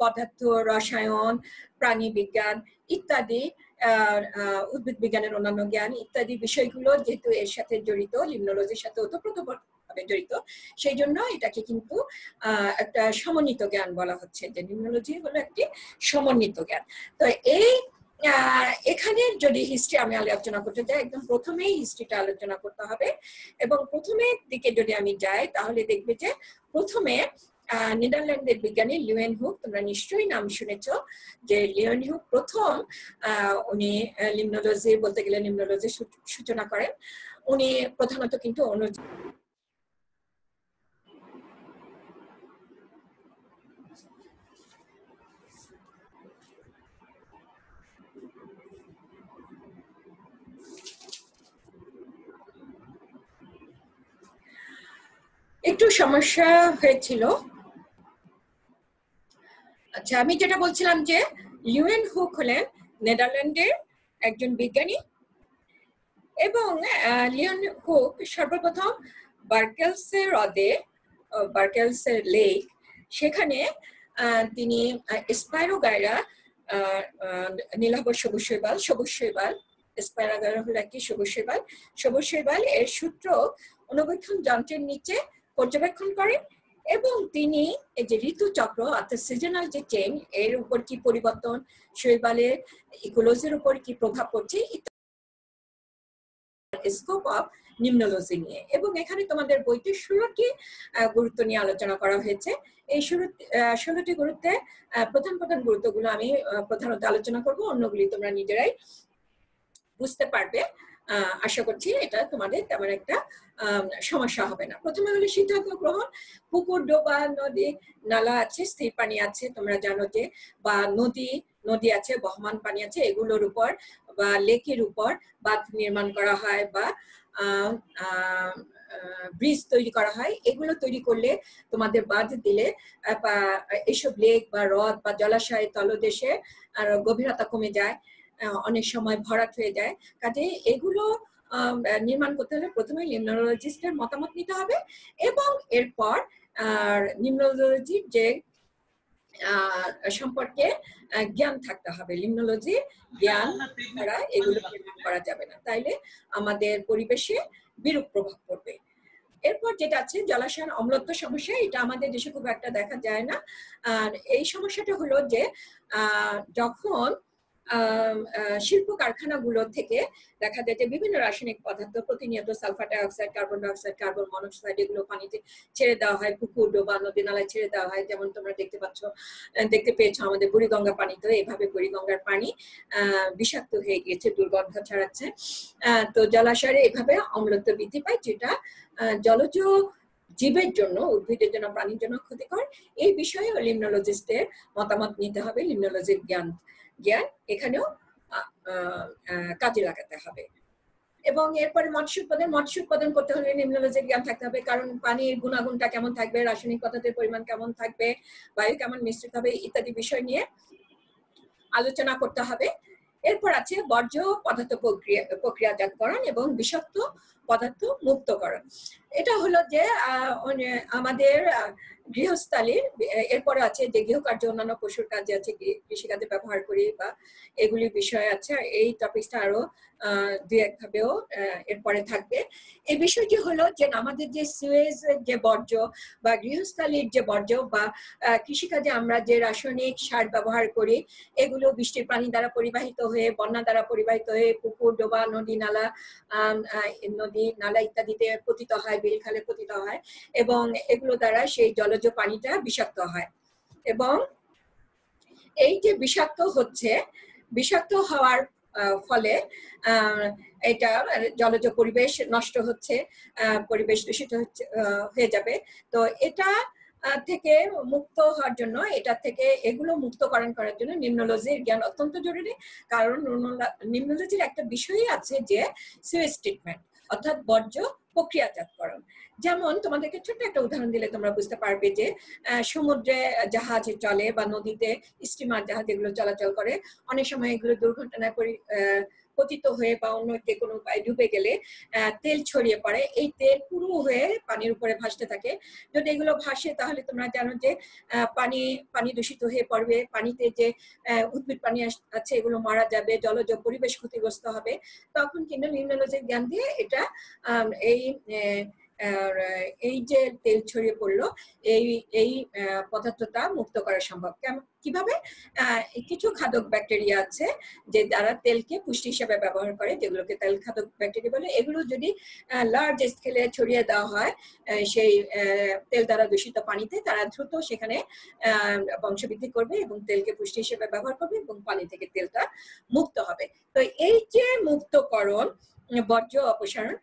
পদার্থ, রসায়ন, প্রাণী বিজ্ঞান ইত্যাদি, উদ্ভিদ বিজ্ঞানের অন্যান্য জ্ঞান ইত্যাদি বিষয়গুলো যেহেতু এর সাথে জড়িত, লিমনোলজির সাথে ওতপ্রোতভাবে জড়িত, সেই জন্য এটাকে কিন্তু একটা সমন্বিত জ্ঞান বলা হচ্ছে, যে লিমনোলজি হলো একটি সমন্বিত জ্ঞান। তো এই এখানে যদি হিস্ট্রি আমি আলোচনা করতে যাই, একদম প্রথমেই হিস্ট্রিটা আলোচনা করতে হবে। এবং প্রথমের দিকে যদি আমি যাই, তাহলে দেখবে যে প্রথমে নেদারল্যান্ডের বিজ্ঞানী লিউয়েনহুক, তোমরা নিশ্চয়ই নাম শুনেছ, যে লিউয়েনহুক প্রথম উনি লিমনোলজি বলতে গেলে লিমনোলজির সূচনা করেন। উনি প্রধানত কিন্তু একটু সমস্যা হয়েছিল। আচ্ছা, আমি যেটা বলছিলাম যে লিউয়েনহুক হলেন নেদারল্যান্ডের একজন বিজ্ঞানী এবং লিউয়েনহুক সর্বপ্রথম বার্কেলসের হ্রদে, বার্কেলসের লেক, সেখানে তিনি স্পাইরোগাইরা, নীলাভ সবুজ শৈবাল, স্পাইরোগাইরা হলো একটি সবুজ শৈবাল এর সূত্র অনুবীক্ষণ যন্ত্রের নিচে পর্যবেক্ষণ করেন এবং তিনি এই যে ঋতুচক্র অর্থাৎ সিজনাল যে চেইন, এর উপর কি পরিবর্তন, শৈবালের ইকোলজির উপর কি প্রভাব পড়ছে, স্কোপ অফ নিম্নোলজি নিয়ে। এবং এখানে তোমাদের বইতে 16টি গুরুত্ব নিয়ে আলোচনা করা হয়েছে। এই 16টি গুরুত্বে প্রধান গুরুত্বগুলো আমি প্রধানত আলোচনা করব, অন্যগুলি তোমরা নিজেরাই বুঝতে পারবে। আশা করছি এটা তোমাদের তেমন একটা সমস্যা হবে না। প্রথমে হলো সিদ্ধান্ত গ্রহণ। পুকুর, ডোবা, নদী, নালা আছে, স্থির পানি আছে, তোমরা জানো যে, বা নদী আছে, বহমান পানি আছে, এগুলোর উপর বা লেকের উপর বাঁধ নির্মাণ করা হয় বা ব্রিজ তৈরি করা হয়। এগুলো তৈরি করলে, তোমাদের বাঁধ দিলে এইসব লেক বা হ্রদ বা জলাশয়ের তলদেশে গভীরতা কমে যায়, অনেক সময় ভরাট হয়ে যায়। কাজে এগুলো নির্মাণ করতে হলে প্রথমে লিমনোলজিস্টের মতামত নিতে হবে এবং এরপর লিমনোলজির যে সম্পর্কে জ্ঞান থাকতে হবে। লিমনোলজি জ্ঞান ছাড়া এগুলো নির্মাণ করা যাবে না, তাইলে আমাদের পরিবেশে বিরূপ প্রভাব পড়বে। এরপর যেটা আছে জলাশয়ের অম্লত্ব সমস্যা, এটা আমাদের দেশে খুব একটা দেখা যায় না। আর এই সমস্যাটা হলো যে যখন শিল্প কারখানাগুলো থেকে দেখা যায় যে বিভিন্ন রাসায়নিক পদার্থ প্রতিনিয়ত sulphur dioxide, carbon dioxide, carbon monoxide এগুলো পানিতে ছেড়ে দেওয়া হয়, পুকুর ডোবা নদী নালায় ছেড়ে দেওয়া হয়। যেমন তোমরা দেখতে পেয়েছো আমাদের বুড়িগঙ্গা পানিতে এইভাবে বুড়িগঙ্গার পানি বিষাক্ত হয়ে গিয়েছে, দুর্গন্ধ ছড়াচ্ছে। তো জলাশয়ে এভাবে অম্লত্ব বৃদ্ধি পায়, যেটা জলজ জীবের জন্য, উদ্ভিদের জন্য, প্রাণীর জন্য ক্ষতিকর। এই বিষয়ে লিমনোলজিস্টের মতামত নিতে হবে, লিমনোলজির জ্ঞান এখানেও কাজে লাগাতে হবে। এবং এরপরে মৎস্য উৎপাদন করতে হলে নিম্নোলজির জ্ঞান থাকতে হবে, কারণ পানির গুণাগুণটা কেমন থাকবে, রাসায়নিক পদার্থের পরিমাণ কেমন থাকবে, বায়ু কেমন মিশ্রিত হবে ইত্যাদি বিষয় নিয়ে আলোচনা করতে হবে। এরপর আছে বর্জ্য পদার্থ প্রক্রিয়াজাতকরণ এবং বিষাক্ত পদার্থ মুক্তকরণ। এটা হলো যে আমাদের গৃহস্থালির, এরপরে আছে যে গৃহকার্য অন্যান্য পশুর কাজে আছে, কৃষিকাজে ব্যবহার করি বা এগুলির বিষয় আছে। এই টপিকটা আরো দুই এক ভাবেও এরপরে থাকবে। এই বিষয়টি হলো যে আমাদের যে সুয়েজ যে বর্জ্য বা গৃহস্থালির যে বর্জ্য বা কৃষিকাজে আমরা যে রাসায়নিক সার ব্যবহার করি, এগুলো বৃষ্টির পানি দ্বারা পরিবাহিত হয়ে, বন্যা দ্বারা পরিবাহিত হয়ে পুকুর ডোবা নদী নালা ইত্যাদিতে পতিত হয়, বিল খালে পতিত হয় এবং এগুলো দ্বারা সেই জলজ পানিটা বিষাক্ত হয়। এবং এই যে বিষাক্ত হওয়ার ফলে এটা জলজ পরিবেশ নষ্ট হচ্ছে, পরিবেশ দূষিত হয়ে যাবে। তো এটা থেকে মুক্ত হওয়ার জন্য, এগুলো মুক্তকরণ করার জন্য নিম্নোলজির জ্ঞান অত্যন্ত জরুরি। কারণ নিম্নোলজির একটা বিষয়ই আছে যে সুয়েজ ট্রিটমেন্ট, অর্থাৎ বর্জ্য প্রক্রিয়াজাতকরণ। যেমন তোমাদেরকে ছোট্ট একটা উদাহরণ দিলে তোমরা বুঝতে পারবে যে সমুদ্রে জাহাজ চলে বা নদীতে স্টিমার জাহাজ এগুলো চলাচল করে, অনেক সময় এগুলো দুর্ঘটনায় পতিত হয়ে বা অন্য যে কোনো উপায়ে ডুবে গেলে তেল ছড়িয়ে পড়ে, এই তেল পুরো হয়ে পানির উপরে ভাসতে থাকে। যদি এগুলো ভাসে তাহলে তোমরা জানো যে পানি দূষিত হয়ে পড়বে, পানিতে যে উদ্ভিদ প্রাণী আছে এগুলো মারা যাবে, জলজ পরিবেশ ক্ষতিগ্রস্ত হবে। তখন কিন্তু নিম্নোলজির জ্ঞান দিয়ে এটা এই যে তেল ছড়িয়ে পড়লো এই পদার্থটা মুক্ত করা সম্ভব। কিভাবে? কিছু খাদক ব্যাকটেরিয়া আছে যে যারা তেলকে পুষ্টি হিসেবে ব্যবহার করে, যেগুলোকে তেল খাদক ব্যাকটেরিয়া বলে। এগুলো যদি লার্জ স্কেলে ছড়িয়ে দেওয়া হয় সেই তেল দ্বারা দূষিত পানিতে, তারা দ্রুত সেখানে বংশবৃদ্ধি করবে এবং তেলকে পুষ্টি হিসেবে ব্যবহার করবে এবং পানি থেকে তেলটা মুক্ত হবে। তো এই যে মুক্তকরণ, বর্জ্য অপসারণ,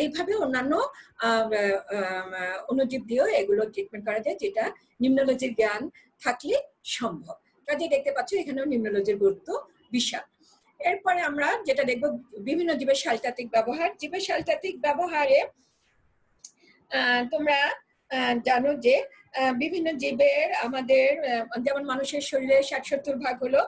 এইভাবে অন্যান্য অণুজীব দিয়েও এগুলো ট্রিটমেন্ট করা যায়, যেটা নিম্নোলজির জ্ঞান থাকলে সম্ভব। কাজে দেখতে পাচ্ছ এখানেও নিম্নোলজির গুরুত্ব বিশাল। এরপরে আমরা যেটা দেখবো বিভিন্ন জীবের সালতাত্ত্বিক ব্যবহার। জীবের সালতাত্ত্বিক ব্যবহারে তোমরা জানো যে বিভিন্ন জীবের আমাদের, যেমন মানুষের শরীরে 60-70% হলো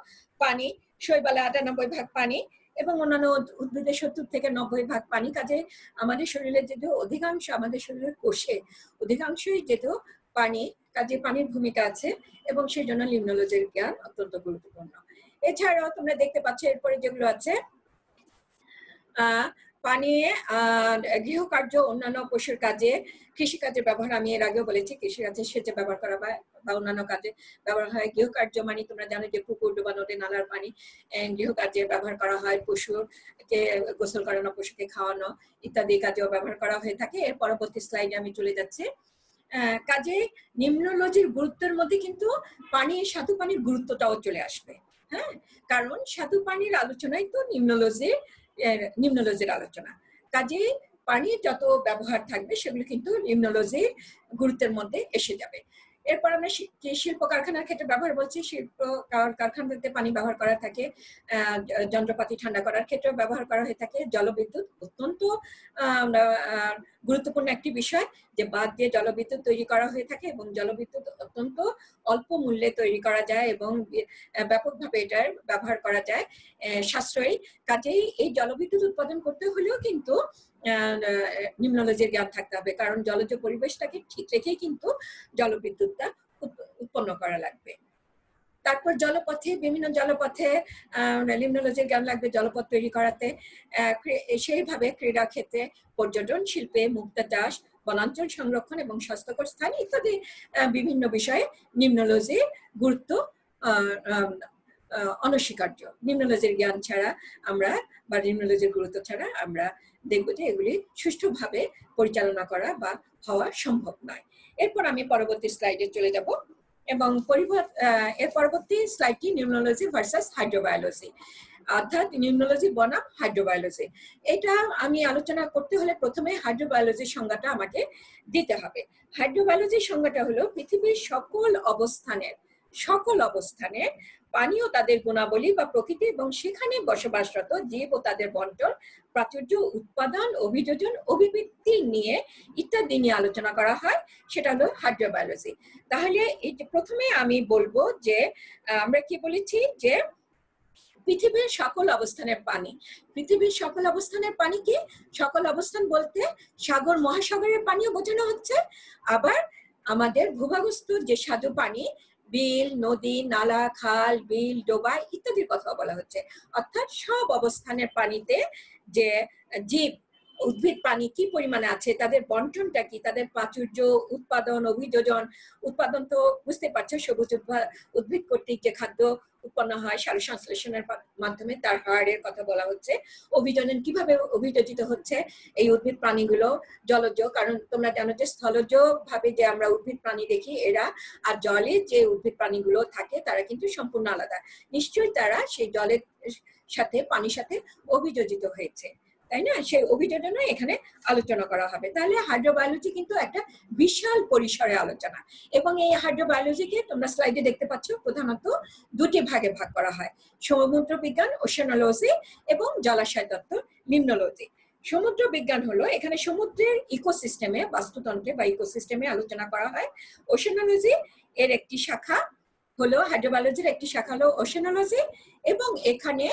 পানি, শৈবালে 98 ভাগ পানি এবং অন্যান্য উদ্ভিদের 70 থেকে 90 ভাগ পানি। কাজে আমাদের শরীরে যেহেতু অধিকাংশ, আমাদের শরীরের কোষে অধিকাংশই যেহেতু পানি, কাজে পানির ভূমিকা আছে এবং সেই জন্য লিমনোলজির জ্ঞান অত্যন্ত গুরুত্বপূর্ণ। এছাড়াও তোমরা দেখতে পাচ্ছ এরপরে যেগুলো আছে পানি গৃহকার্য অন্যান্য পশুর কাজে, কৃষিকাজে ব্যবহার। আমি এর আগেও বলেছি কৃষিকাজে সেচে ব্যবহার করা বা অন্যান্য কাজে ব্যবহার হয়। গৃহকার্য মানে তোমরা জানো যে পুকুর ডোবা নদী নালার পানি গৃহকার্যে ব্যবহার করা হয়, পশুকে গোসল করানো, পশুকে খাওয়ানো ইত্যাদি কাজেও ব্যবহার করা হয়ে থাকে। এর পরবর্তী স্লাইডে আমি চলে যাচ্ছি। কাজে নিম্নোলজির গুরুত্বের মধ্যে কিন্তু স্বাদু পানির গুরুত্বটাও চলে আসবে। হ্যাঁ, কারণ স্বাদু পানির আলোচনায় তো নিম্নোলজির আলোচনা। কাজে পানির যত ব্যবহার থাকবে সেগুলো কিন্তু নিম্নোলজির গুরুত্বের মধ্যে এসে যাবে। এরপর আমরা শিল্প কারখানার ক্ষেত্রে ব্যবহার বলছি। শিল্প কারখানাতে পানি ব্যবহার করা থাকে, যন্ত্রপাতি ঠান্ডা করার ক্ষেত্রেও ব্যবহার করা হয়ে থাকে। জলবিদ্যুৎ অত্যন্ত গুরুত্বপূর্ণ একটি বিষয়, যে বাঁধ দিয়ে জলবিদ্যুৎ তৈরি করা হয়ে থাকে এবং জলবিদ্যুৎ অত্যন্ত অল্প মূল্যে তৈরি করা যায় এবং ব্যাপকভাবে এটার ব্যবহার করা যায়, সাশ্রয়ী। কাজেই এই জলবিদ্যুৎ উৎপাদন করতে হলেও কিন্তু নিম্নোলজির জ্ঞান থাকতে হবে, কারণ জলজ পরিবেশটাকে ঠিক রেখেই কিন্তু জলবিদ্যুৎটা উৎপন্ন করা লাগবে। তারপর জলপথে, বিভিন্ন জলপথে নিম্নোলজির জ্ঞান লাগবে জলপথ তৈরি করাতে। সেইভাবে ক্রীড়া ক্ষেত্রে, পর্যটন শিল্পে, মুক্তা চাষ, বনাঞ্চল সংরক্ষণ এবং স্বাস্থ্যকর স্থান ইত্যাদি বিভিন্ন বিষয়ে নিম্নোলজির গুরুত্ব অনস্বীকার্য। নিম্নোলজির জ্ঞান ছাড়া আমরা বা নিম্নোলজির গুরুত্ব ছাড়া আমরা দেখব যে এগুলি সুষ্ঠুভাবে পরিচালনা করা বা হওয়া সম্ভব নয়। এরপর আমি পরবর্তী স্লাইডে চলে যাব এবং এর পরবর্তী স্লাইডটি নিউমোলজি ভার্সাস হাইড্রোবায়োলজি, অর্থাৎ নিউমোলজি বনাম হাইড্রোবায়োলজি। এটা আমি আলোচনা করতে হলে প্রথমে হাইড্রোবায়োলজির সংজ্ঞাটা আমাকে দিতে হবে। হাইড্রোবায়োলজির সংজ্ঞাটা হলো পৃথিবীর সকল অবস্থানে পানি ও তাদের গুণাবলী বা প্রকৃতি এবং সেখানে বসবাসরত জীব ও তাদের বন্টন, প্রাচুর্য, উৎপাদন, অভিযোজন, অভিবৃদ্ধি নিয়ে ইত্যাদি নিয়ে আলোচনা করা হয়, সেটা হলো হাইড্রোবায়োলজি। তাহলে প্রথমে আমি বলবো যে আমরা কি বলেছি যে পৃথিবীর সকল অবস্থানের পানি। পৃথিবীর সকল অবস্থানের পানি কি? সকল অবস্থান বলতে সাগর মহাসাগরের পানিও বোঝানো হচ্ছে, আবার আমাদের ভূগর্ভস্থ যে স্বাদু পানি, বিল, নদী, নালা, খাল, বিল, ডোবা ইত্যাদির কথা বলা হচ্ছে। অর্থাৎ সব অবস্থানের পানিতে যে জীব, উদ্ভিদ প্রাণী কি পরিমাণে আছে, তাদের বন্টনটা কি, তাদের প্রাচুর্য, উৎপাদন, অভিযোজন। উৎপাদন তো বুঝতে পারছো, সবুজ উদ্ভিদ কর্তৃক যে খাদ্য উৎপন্ন হয় সালোকসংশ্লেষণের মাধ্যমে, তার হারের কথা বলা হচ্ছে। অভিযোজন কিভাবে অভিযোজিত হচ্ছে এই উদ্ভিদ প্রাণীগুলো, জলজ, কারণ তোমরা জানো যে স্থলজ ভাবে যে আমরা উদ্ভিদ প্রাণী দেখি এরা, আর জলে যে উদ্ভিদ প্রাণীগুলো থাকে তারা কিন্তু সম্পূর্ণ আলাদা। নিশ্চয়ই তারা সেই জলের সাথে, পানির সাথে অভিযোজিত হয়েছে, তাই না? সেই অভিযোজনও এখানে আলোচনা করা হবে। তাহলে হাইড্রোবায়োলজি কিন্তু একটা বিশাল পরিসরে আলোচনা, এবং এই হাইড্রোবায়োলজিকে তোমরা স্লাইডে দেখতে পাচ্ছ প্রধানত দুটি ভাগে ভাগ করা হয়: সমুদ্র বিজ্ঞান ওশেনোলজি এবং জলাশয় তত্ত্ব লিমনোলজি। সমুদ্র বিজ্ঞান হলো এখানে সমুদ্রের ইকোসিস্টেমে, বাস্তুতন্ত্রে বা ইকোসিস্টেমে আলোচনা করা হয়। ওশেনোলজি এর একটি শাখা হলো, হাইড্রোবায়োলজির একটি শাখা হলো ওশেনোলজি, এবং এখানে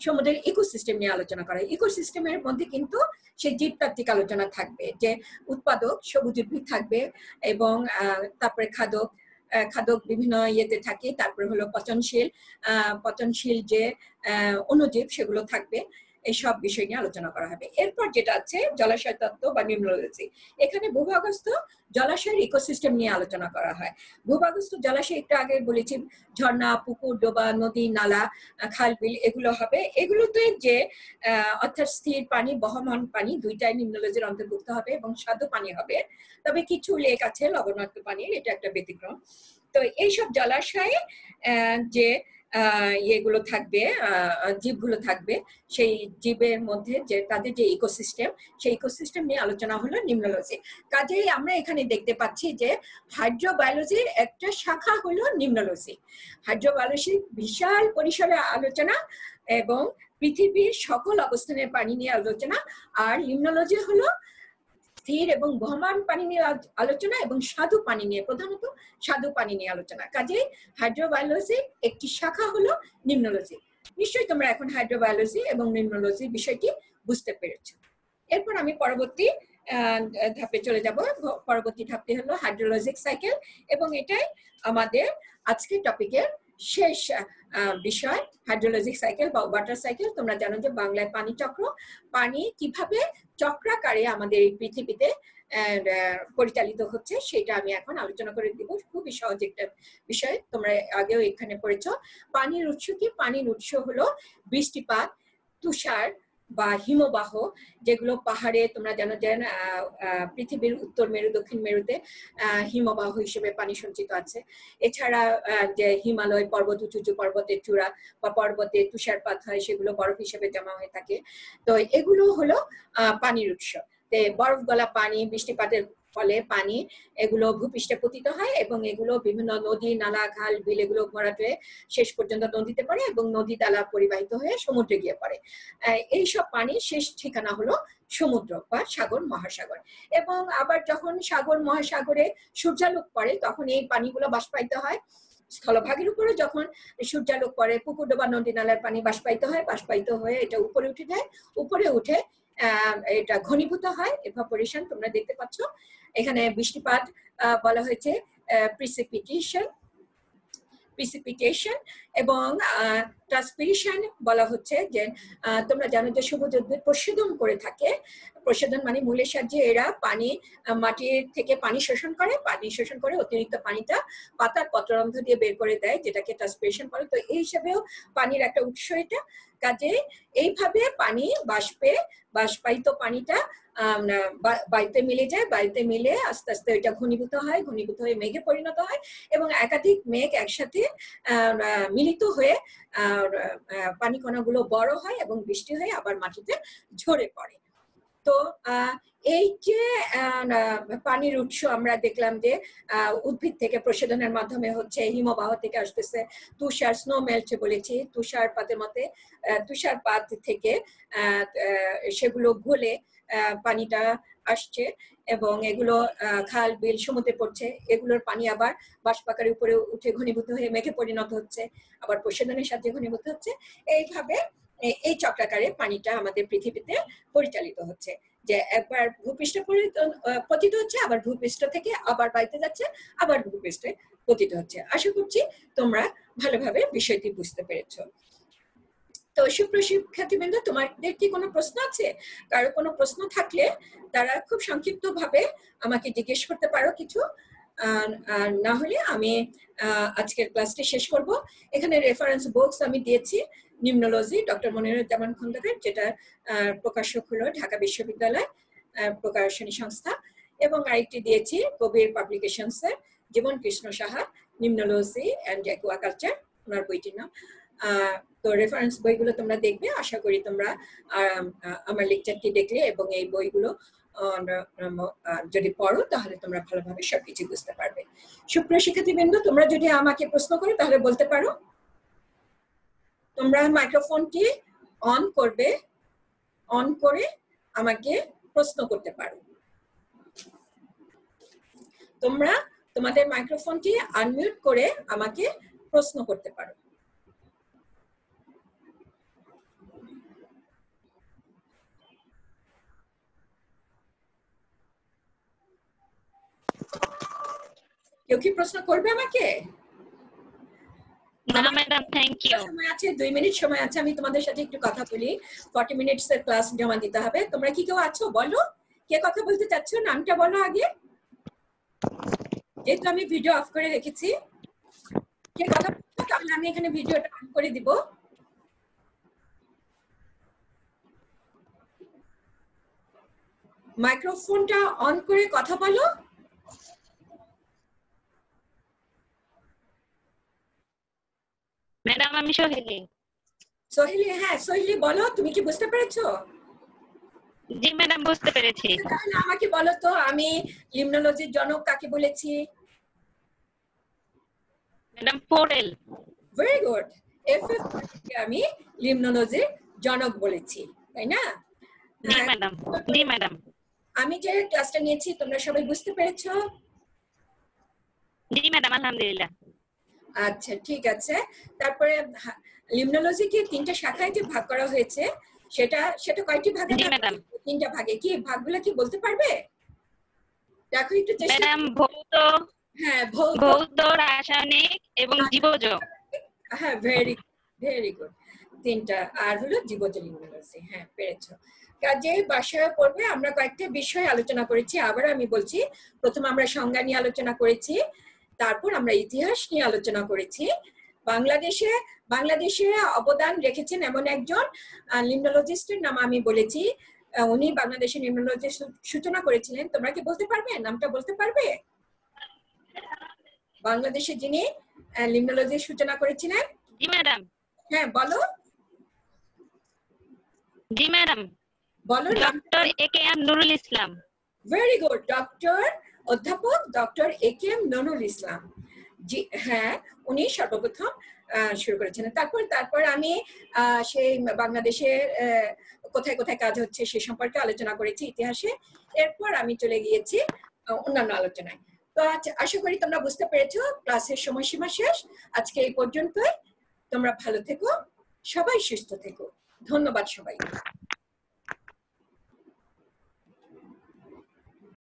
সমুদ্রের ইকোসিস্টেম নিয়ে আলোচনা করা হয়। ইকোসিস্টেমের মধ্যে কিন্তু সেই জীবতাত্ত্বিক আলোচনা থাকবে, যে উৎপাদক সবুজ উদ্ভিদ থাকবে, এবং তারপরে খাদক বিভিন্ন ইয়েতে থাকে, তারপরে হলো পচনশীল যে অণুজীব সেগুলো থাকবে। এইসব বিষয় নিয়ে আলোচনা করা হবে। এরপর যেটা আছে জলাশয় তত্ত্ব বা নিম্নোলজি, এখানে ভূগর্ভস্থ জলাশয়ের ইকোসিস্টেম নিয়ে আলোচনা করা হয়। ভূগর্ভস্থ জলাশয় একটু আগে বলেছি, ঝর্ণা, পুকুর, ডোবা, নদী, নালা, খাল, বিল এগুলো হবে। এগুলোতে যে অর্থাৎ স্থির পানি, বহমান পানি দুইটাই নিম্নোলজির অন্তর্ভুক্ত হবে এবং স্বাদু পানি হবে। তবে কিছু লেক আছে লবণাক্ত পানির, এটা একটা ব্যতিক্রম। তো এইসব জলাশয়ে যে ইয়েগুলো থাকবে, জীবগুলো থাকবে, সেই জীবের মধ্যে যে তাদের যে ইকোসিস্টেম, সেই ইকোসিস্টেম নিয়ে আলোচনা হলো নিম্নোলজি। কাজেই আমরা এখানে দেখতে পাচ্ছি যে হাইড্রোবায়োলজির একটা শাখা হলো নিম্নোলজি। হাইড্রোবায়োলজি বিশাল পরিসরে আলোচনা এবং পৃথিবীর সকল অবস্থানের পানি নিয়ে আলোচনা, আর নিম্নোলজি হলো স্থির এবং বহমান পানি নিয়ে আলোচনা এবং স্বাদু পানি নিয়ে, প্রধানত স্বাদু পানি নিয়ে আলোচনা। কাজেই হাইড্রোবায়োলজির একটি শাখা হলো নিম্নোলজি। নিশ্চয়ই তোমরা এখন হাইড্রোবায়োলজি এবং নিম্নোলজি বিষয়টি বুঝতে পেরেছো। এরপর আমি পরবর্তী ধাপে চলে যাব। পরবর্তী ধাপটি হলো হাইড্রোলজিক সাইকেল, এবং এটাই আমাদের আজকের টপিকের শেষ বিষয়, হাইড্রোলজিক সাইকেল বা ওয়াটার সাইকেল। তোমরা জানো যে বাংলায় পানি চক্র, পানি কিভাবে চক্রাকারে আমাদের এই পৃথিবীতে পরিচালিত হচ্ছে সেটা আমি এখন আলোচনা করে দিব। খুবই সহজ একটা বিষয়, তোমরা আগেও এখানে পড়েছো। পানির উৎস কি? পানির উৎস হলো বৃষ্টিপাত, তুষার বা হিমবাহ, যেগুলো পাহাড়ে, তোমরা জানো যে পৃথিবীর উত্তর মেরু, দক্ষিণ মেরুতে হিমবাহ হিসেবে পানি সঞ্চিত আছে। এছাড়া যে হিমালয় পর্বত, উঁচু উঁচু পর্বতের চূড়া বা পর্বতে তুষারপাত হয়, সেগুলো বরফ হিসেবে জমা হয়ে থাকে। তো এগুলো হলো পানির উৎস। বরফ গলা পানি, বৃষ্টিপাতের ফলে পানি এগুলো ভূপৃষ্ঠে পতিত হয় এবং এগুলো বিভিন্ন নদী, নালা, খাল, বিল এগুলো ভরাট হয়ে শেষ পর্যন্ত নদীতে পড়ে এবং নদী দ্বারা পরিবাহিত হয়ে সমুদ্রে গিয়ে পড়ে। এইসব পানির শেষ ঠিকানা হলো সমুদ্র বা সাগর, মহাসাগর। এবং আবার যখন সাগর মহাসাগরে সূর্যালোক পড়ে তখন এই পানিগুলো বাষ্পায়িত হয়। স্থলভাগের উপরে যখন সূর্যালোক পড়ে পুকুর ডোবা নদী নালার পানি বাষ্পায়িত হয়, বাষ্পায়িত হয়ে এটা উপরে উঠে যায়, উপরে উঠে এটা ঘনীভূত হয়, এভাপোরেশন তোমরা দেখতে পাচ্ছ এখানে। বৃষ্টিপাত বলা হয়েছে প্রিসিপিটেশন, এবং ট্রান্সপিরেশন বলা হচ্ছে যে তোমরা জানো যে সবুজ উদ্ভিদ প্রশোধন করে থাকে। প্রশোধন মানে মূলের সাহায্যে এরা পানি মাটির থেকে পানি শোষণ করে অতিরিক্ত পানিটা পাতার পত্ররন্ধ্র দিয়ে বের করে দেয়, যেটাকে ট্রান্সপিরেশন বলে। তো এই হিসাবেও পানির একটা উৎস এটা। কাজে এইভাবে পানি বাষ্পায়িত পানিটা বায়ুতে মিলে যায়, বায়ুতে মিলে আস্তে আস্তে ওইটা ঘনীভূত হয়ে মেঘে পরিণত হয় এবং একাধিক মেঘ একসাথে মিলিত হয়ে পানি কণাগুলো বড় হয় এবং বৃষ্টি হয়ে আবার মাটিতে ঝরে পড়ে। তো এই যে পানির উৎস আমরা দেখলাম যে উদ্ভিদ থেকে প্রশোধনের মাধ্যমে হচ্ছে, হিমবাহ থেকে আসতেছে, তুষার, স্নো মেল্ট বলেছি, তুষারপাতের মতে তুষারপাত থেকে সেগুলো গলে পানিটা আসছে এবং এগুলো খাল, বিল, সমুদ্রে পড়ছে। এগুলোর পানি আবার বাষ্পাকারে উপরে উঠে ঘনীভূত হয়ে মেঘে পরিণত হচ্ছে, আবার প্রশোধনের সাহায্যে ঘনীভূত হচ্ছে। এইভাবে এই চক্রাকারে পানিটা আমাদের পৃথিবীতে পরিচালিত হচ্ছে, যে একবার ভূপৃষ্ঠে পতিত হচ্ছে, আবার ভূপৃষ্ঠ থেকে আবার বায়ুতে যাচ্ছে, আবার ভূপৃষ্ঠে পতিত হচ্ছে। আশা করছি তোমরা ভালোভাবে বিষয়টি বুঝতে পেরেছো। তো সুপ্রশিক্ষার্থীবৃন্দ, তোমাদের কি কোনো প্রশ্ন আছে? কারো কোনো প্রশ্ন থাকলে তারা খুব সংক্ষিপ্ত ভাবে আমাকে জিজ্ঞেস করতে পারো কিছু, না হলে আমি আজকের ক্লাসটি শেষ করব। এখানে রেফারেন্স বুকস আমি দিয়েছি, নিম্নোলজি ডক্টর মনিরুজ্জামান খন্দকার, যেটা প্রকাশক হলো ঢাকা বিশ্ববিদ্যালয় প্রকাশনী সংস্থা, এবং আরেকটি দিয়েছি কবির পাবলিকেশনসের জীবন কৃষ্ণ সাহা, নিম্নোলজি অ্যান্ড অ্যাকুয়াকালচার, ওনার বইটির নাম। তো রেফারেন্স বইগুলো তোমরা দেখবে। আশা করি তোমরা আমার লেকচারটি দেখলে এবং এই বইগুলো যদি পড়ো তাহলে তোমরা ভালোভাবে সবকিছু বুঝতে পারবে। সুপ্রিয় শিক্ষার্থীবৃন্দ, তোমরা যদি আমাকে প্রশ্ন করো তাহলে বলতে পারো। তোমরা মাইক্রোফোনটি অন করবে, অন করে আমাকে প্রশ্ন করতে পারো। তোমরা তোমাদের মাইক্রোফোনটি আনমিউট করে আমাকে প্রশ্ন করতে পারো। কেউ কি প্রশ্ন করবে আমাকে? না ম্যাডাম, থ্যাংক ইউ। সময় আছে, 2 মিনিট সময় আছে, আমি তোমাদের সাথে একটু কথা বলি। 40 মিনিটস এর ক্লাস জমা দিতে হবে। তোমরা কি কেউ আছো? বলো, কে কথা বলতে চাচ্ছ? নামটা বলো আগে, যেহেতু আমি ভিডিও অফ করে রেখেছি। কে কথা বলছো? তাহলে আমি এখানে ভিডিওটা অন করে দিব। মাইক্রোফোনটা অন করে কথা বলো। ম্যাডাম, আমি সোহেলি। সোহেলি? হ্যাঁ সোহেলি, বলো, তুমি কি বুঝতে পেরেছো? জি ম্যাডাম, বুঝতে পেরেছি। তাহলে আমাকে বলো তো, আমি লিমনোলজির জনক কাকে বলেছি? Madam, Forel. Very good. FF কে আমি লিমনোলজির জনক বলেছি, তাই না? জি ম্যাডাম, জি ম্যাডাম। আমি যে ক্লাসটা নিয়েছি তোমরা সবাই বুঝতে পেরেছো? জি ম্যাডাম, আলহামদুলিল্লাহ। আচ্ছা, ঠিক আছে। তারপরে লিমনোলজিকে 3টা শাখায় যে ভাগ করা হয়েছে, সেটা কয়টি ভাগে? জি ম্যাডাম। 3টা ভাগে। কি ভাগগুলো কি বলতে পারবে? দেখো একটু চেষ্টা। ম্যাডাম, ভৌত, হ্যাঁ ভৌত, রাসায়নিক এবং জীবজ। হ্যাঁ, ভেরি ভেরি গুড। 3টা। আর হলো জীবজ লিমনোলজি। হ্যাঁ, পেরেছো। কাজে বাসায় পড়বে। আমরা কয়েকটা বিষয় আলোচনা করেছি, আবার আমি বলছি। প্রথম আমরা সংজ্ঞা নিয়ে আলোচনা করেছি, তারপর আমরা ইতিহাস নিয়ে আলোচনা করেছি। বাংলাদেশে অবদান রেখেছেন এমন একজন লিমনোলজিস্টের নাম আমি বলেছি। উনি বাংলাদেশে লিমনোলজির সূচনা করেছিলেন। তোমরা কি বলতে পারবে? নামটা বলতে পারবে? বাংলাদেশে যিনি লিমনোলজির সূচনা করেছিলেন? জি ম্যাডাম। হ্যাঁ, বলো। জি ম্যাডাম, বলো। Doctor A K M Nurul Islam. Very good, অধ্যাপক ডক্টর এ.কে.এম. নূরুল ইসলাম। জি হ্যাঁ, উনি সর্বপ্রথম শুরু করেছেন। তারপর আমি সেই বাংলাদেশের কোথায় কোথায় কাজ হচ্ছে সে সম্পর্কে আলোচনা করেছি ইতিহাসে। এরপর আমি চলে গিয়েছি অন্যান্য আলোচনায়। তো আশা করি তোমরা বুঝতে পেরেছো, ক্লাসের সময়সীমা শেষ। আজকে এই পর্যন্তই। তোমরা ভালো থেকো, সবাই সুস্থ থেকো। ধন্যবাদ সবাইকে।